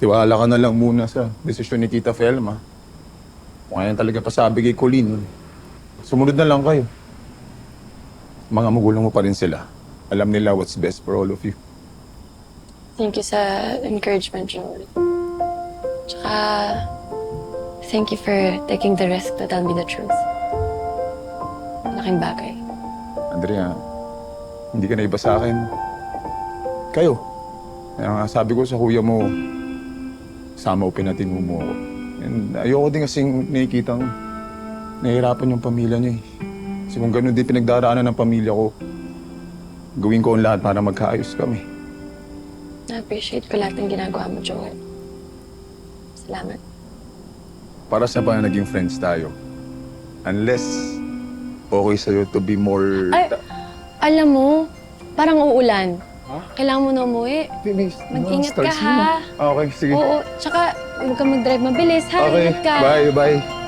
Tiwala ka na lang muna sa desisyon ni Tita Felma. Kung ayaw talaga pasabi kay Colleen, sumunod na lang kayo. Mga magulang mo pa rin sila. Alam nila what's best for all of you. Thank you sa encouragement, Joel. Tsaka, thank you for taking the risk to tell me the truth. Malaking bagay. Andrea, hindi ka na iba sa akin. Kayo. Kaya nga sabi ko sa kuya mo, sama o pinatin mo ako. And ayoko din kasing nakikitang nahihirapan yung pamilya niya eh. Kasi kung ganun din pinagdaraanan ng pamilya ko, gawin ko ang lahat para magkaayos kami. Na-appreciate ko lahat ng ginagawa mo, Joel. Salamat. Para sa ba naging friends tayo? Unless okay sa'yo to be more... Ay, alam mo, parang uulan. Ha? Kailangan mo na umuwi. Mag-ingat ka, ha? Okay, sige. Oo, tsaka huwag ka mag-drive mabilis, ha? Okay, Ingat ka. bye.